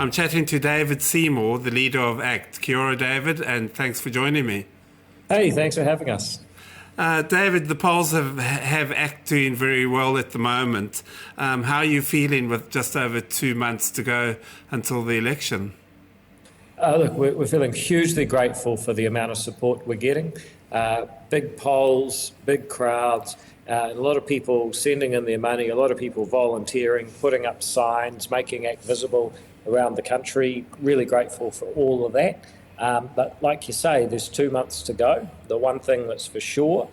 I'm chatting to David Seymour, the leader of ACT. Kia ora, David, and thanks for joining me. Hey, thanks for having us. David, the polls have ACT doing very well at the moment. How are you feeling with just over 2 months to go until the election? Look, we're feeling hugely grateful for the amount of support we're getting. Big polls, big crowds, a lot of people sending in their money, a lot of people volunteering, putting up signs, making ACT visible around the country. Really grateful for all of that. But like you say, there's 2 months to go. The one thing that's for sure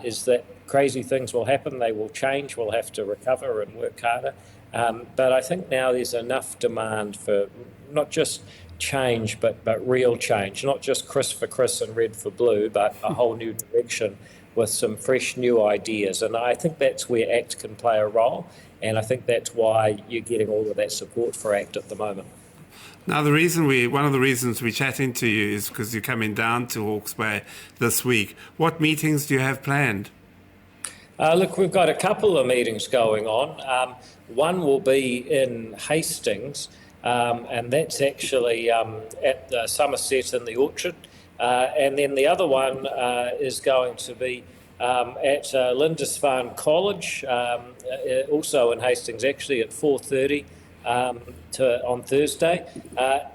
is that crazy things will happen. They will change. We'll have to recover and work harder. But I think now there's enough demand for not just change, but real change, not just Chris for Chris and red for blue, but a whole new direction with some fresh new ideas. And I think that's where ACT can play a role. And I think that's why you're getting all of that support for ACT at the moment. Now, one of the reasons we're chatting to you is because you're coming down to Hawke's Bay this week. What meetings do you have planned? Look, we've got a couple of meetings going on. One will be in Hastings, and that's actually at Somerset in the Orchard. And then the other one is going to be at Lindisfarne College, also in Hastings, actually at 4:30 on Thursday.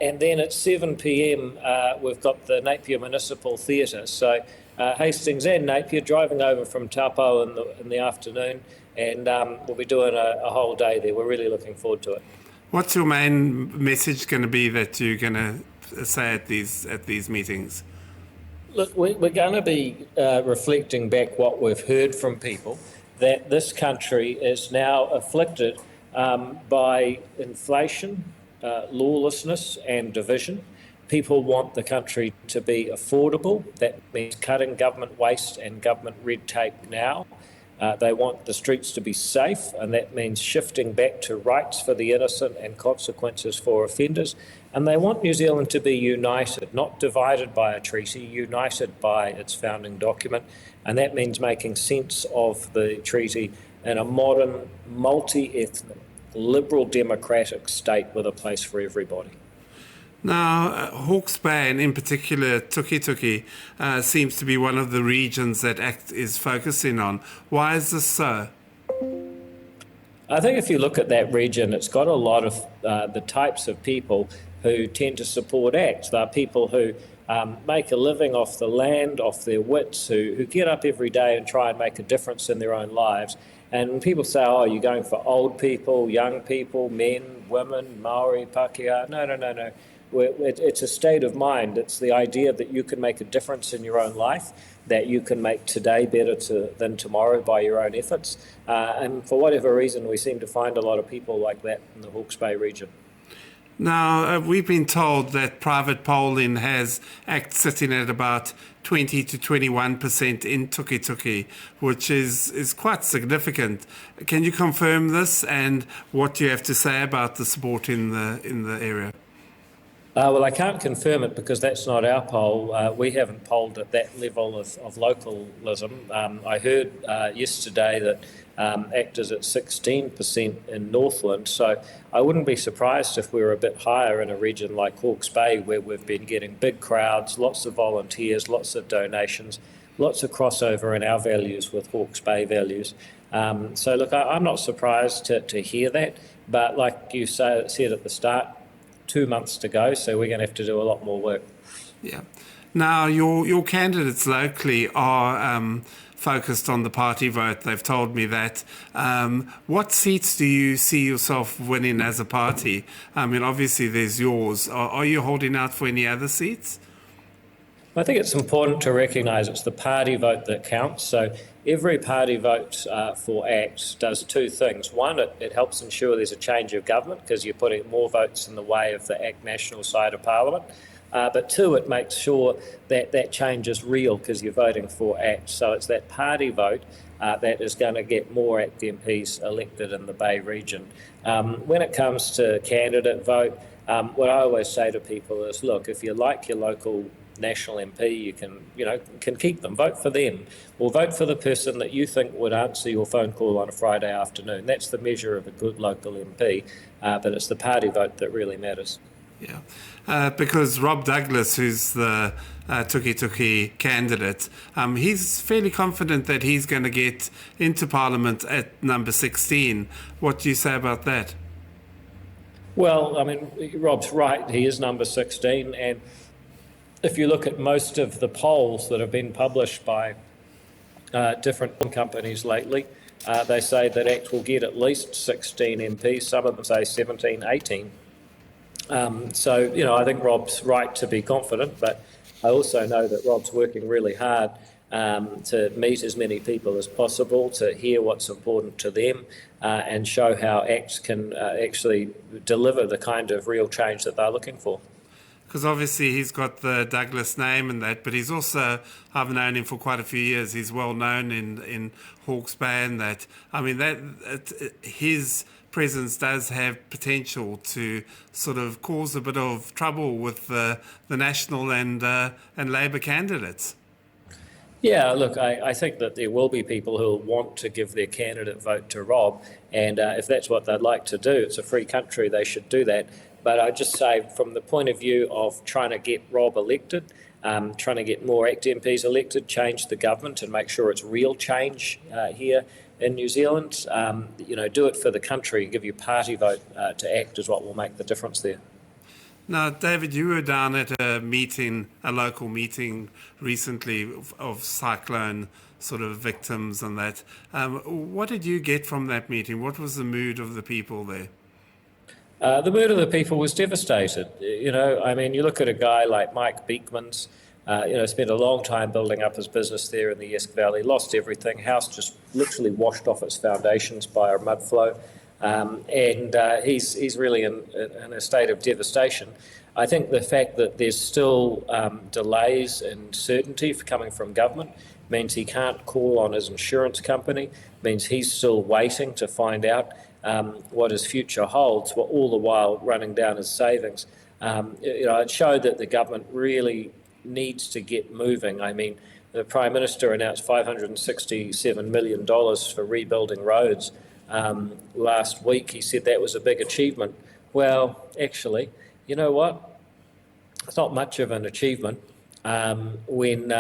And then at 7 p.m, we've got the Napier Municipal Theatre. So Hastings and Napier, driving over from Taupo in the afternoon, and we'll be doing a whole day there. We're really looking forward to it. What's your main message going to be that you're going to say at these meetings? Look, we're going to be reflecting back what we've heard from people, that this country is now afflicted by inflation, lawlessness and division. People want the country to be affordable. That means cutting government waste and government red tape now. They want the streets to be safe, and that means shifting back to rights for the innocent and consequences for offenders. And they want New Zealand to be united, not divided by a treaty, united by its founding document. And that means making sense of the treaty in a modern, multi-ethnic, liberal democratic state with a place for everybody. Now, Hawke's Bay, and in particular Tukituki, seems to be one of the regions that ACT is focusing on. Why is this so? I think if you look at that region, it's got a lot of the types of people who tend to support ACT. They're people who make a living off the land, off their wits, who get up every day and try and make a difference in their own lives. And when people say, oh, you're going for old people, young people, men, women, Maori, Pākehā, no. It's a state of mind. It's the idea that you can make a difference in your own life, that you can make today better than tomorrow by your own efforts. And for whatever reason, we seem to find a lot of people like that in the Hawke's Bay region. Now, we've been told that private polling has ACT sitting at about 20 to 21% in Tukituki, which is quite significant. Can you confirm this, and what do you have to say about the support in the area? Well, I can't confirm it because that's not our poll. We haven't polled at that level of localism. I heard yesterday that ACT is at 16% in Northland, so I wouldn't be surprised if we were a bit higher in a region like Hawke's Bay, where we've been getting big crowds, lots of volunteers, lots of donations, lots of crossover in our values with Hawke's Bay values. So look, I'm not surprised to hear that, but like you said at the start, 2 months to go, so we're going to have to do a lot more work. Yeah. Now, your candidates locally are focused on the party vote. They've told me that. What seats do you see yourself winning as a party? I mean, obviously there's yours. Are you holding out for any other seats? I think it's important to recognise it's the party vote that counts. So every party vote for ACT does two things. One, it helps ensure there's a change of government because you're putting more votes in the way of the ACT national side of Parliament. But two, it makes sure that that change is real because you're voting for ACT. So it's that party vote that is going to get more ACT MPs elected in the Bay region. When it comes to candidate vote, what I always say to people is, look, if you like your local national MP, you can keep them. Vote for them, or vote for the person that you think would answer your phone call on a Friday afternoon. That's the measure of a good local MP, but it's the party vote that really matters. Yeah, because Rob Douglas, who's the Tuki candidate, he's fairly confident that he's going to get into Parliament at number 16. What do you say about that? Well, I mean, Rob's right. He is number 16. And if you look at most of the polls that have been published by different companies lately, they say that ACT will get at least 16 MPs. Some of them say 17, 18. So, I think Rob's right to be confident, but I also know that Rob's working really hard to meet as many people as possible, to hear what's important to them, and show how ACT can actually deliver the kind of real change that they're looking for. Because obviously he's got the Douglas name and that, but he's also, I've known him for quite a few years, he's well known in Hawke's Bay and that. I mean, his presence does have potential to sort of cause a bit of trouble with the National and Labour candidates. Yeah, look, I think that there will be people who will want to give their candidate vote to Rob, and if that's what they'd like to do, it's a free country, they should do that. But I just say, from the point of view of trying to get Rob elected, trying to get more ACT MPs elected, change the government and make sure it's real change here in New Zealand, do it for the country, give your party vote to ACT is what will make the difference there. Now, David, you were down at a local meeting recently of Cyclone sort of victims and that. What did you get from that meeting? What was the mood of the people there? The mood of the people was devastated. You look at a guy like Mike Beekmans, spent a long time building up his business there in the Esk Valley, lost everything, house just literally washed off its foundations by a mud flow. He's really in a state of devastation. I think the fact that there's still delays and uncertainty coming from government means he can't call on his insurance company, means he's still waiting to find out what his future holds, while all the while running down his savings. It showed that the government really needs to get moving. I mean, the Prime Minister announced $567 million for rebuilding roads. Last week he said that was a big achievement. Well, actually, you know what? It's not much of an achievement when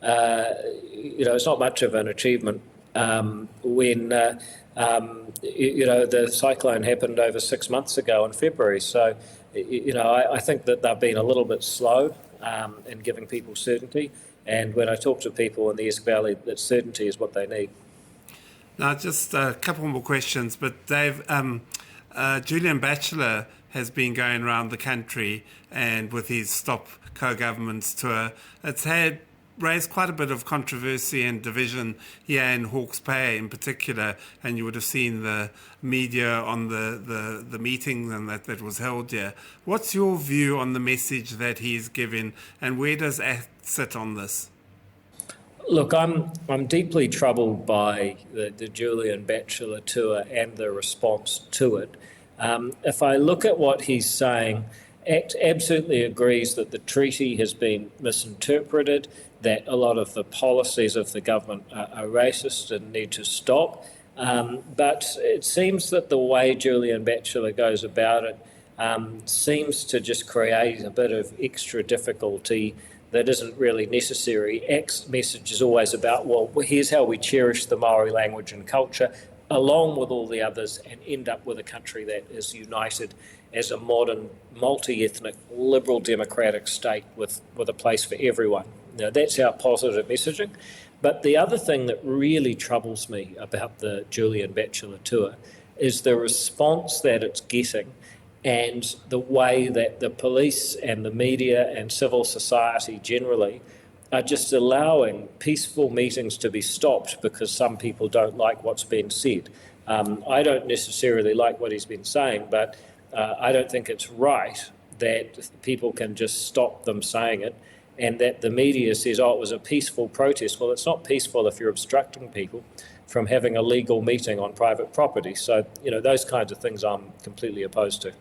it's not much of an achievement when the cyclone happened over 6 months ago in February. So, I think that they've been a little bit slow in giving people certainty. And when I talk to people in the Esk Valley, that certainty is what they need. Now, just a couple more questions. But Dave, Julian Batchelor has been going around the country and with his Stop Co-Governments tour, it's raised quite a bit of controversy and division here in Hawke's Bay in particular, and you would have seen the media on the meeting and that was held here. What's your view on the message that he's given, and where does ACT sit on this? Look, I'm deeply troubled by the Julian Batchelor tour and the response to it. If I look at what he's saying, ACT absolutely agrees that the treaty has been misinterpreted, that a lot of the policies of the government are racist and need to stop. But it seems that the way Julian Batchelor goes about it seems to just create a bit of extra difficulty that isn't really necessary. ACT's message is always about, well, here's how we cherish the Maori language and culture, along with all the others, and end up with a country that is united as a modern, multi-ethnic, liberal democratic state with a place for everyone. Now, that's our positive messaging. But the other thing that really troubles me about the Julian Batchelor tour is the response that it's getting and the way that the police and the media and civil society generally are just allowing peaceful meetings to be stopped because some people don't like what's been said. I don't necessarily like what he's been saying, but I don't think it's right that people can just stop them saying it, and that the media says, oh, it was a peaceful protest. Well, it's not peaceful if you're obstructing people from having a legal meeting on private property. So, those kinds of things I'm completely opposed to.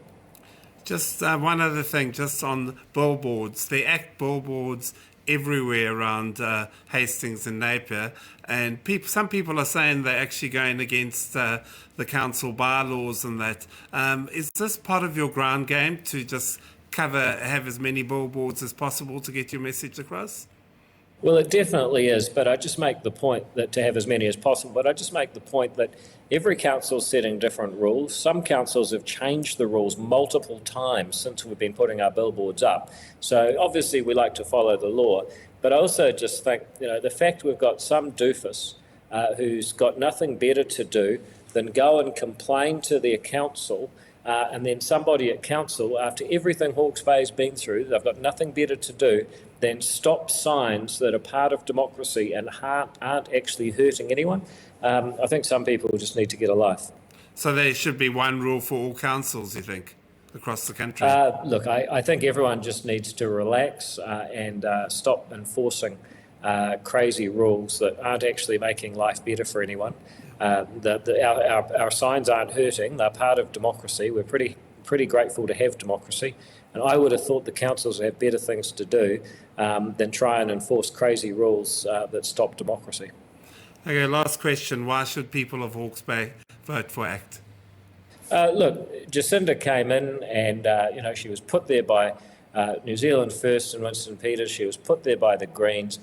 Just one other thing, just on billboards. They act billboards everywhere around Hastings and Napier, and some people are saying they're actually going against the council bylaws and that. Is this part of your ground game to just have as many billboards as possible to get your message across? Well, it definitely is, but I just make the point that to have as many as possible, but I just make the point that every council is setting different rules. Some councils have changed the rules multiple times since we've been putting our billboards up. So obviously we like to follow the law, but I also just think, the fact we've got some doofus who's got nothing better to do than go and complain to their council, and then somebody at council, after everything Hawke's Bay's been through, they've got nothing better to do than stop signs that are part of democracy and aren't actually hurting anyone. I think some people just need to get a life. So there should be one rule for all councils, you think, across the country? Look, I think everyone just needs to relax and stop enforcing crazy rules that aren't actually making life better for anyone. Our signs aren't hurting. They're part of democracy. We're pretty grateful to have democracy. And I would have thought the councils have better things to do than try and enforce crazy rules that stop democracy. Okay, last question. Why should people of Hawke's Bay vote for ACT? Look, Jacinda came in and, she was put there by New Zealand First and Winston Peters. She was put there by the Greens.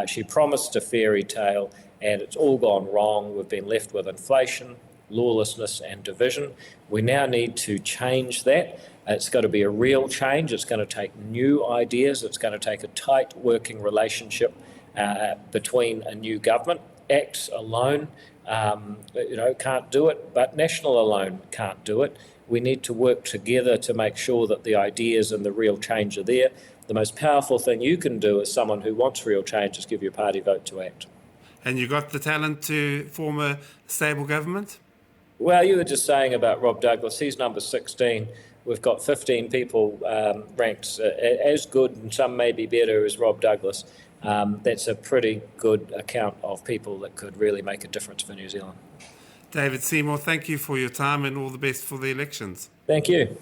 She promised a fairy tale, and it's all gone wrong. We've been left with inflation, lawlessness and division. We now need to change that. It's got to be a real change. It's going to take new ideas. It's going to take a tight working relationship between a new government. ACT alone, can't do it, but National alone can't do it. We need to work together to make sure that the ideas and the real change are there. The most powerful thing you can do as someone who wants real change is give your party vote to ACT. And you got the talent to form a stable government? Well, you were just saying about Rob Douglas. He's number 16. We've got 15 people ranked as good, and some may be better, as Rob Douglas. That's a pretty good account of people that could really make a difference for New Zealand. David Seymour, thank you for your time and all the best for the elections. Thank you.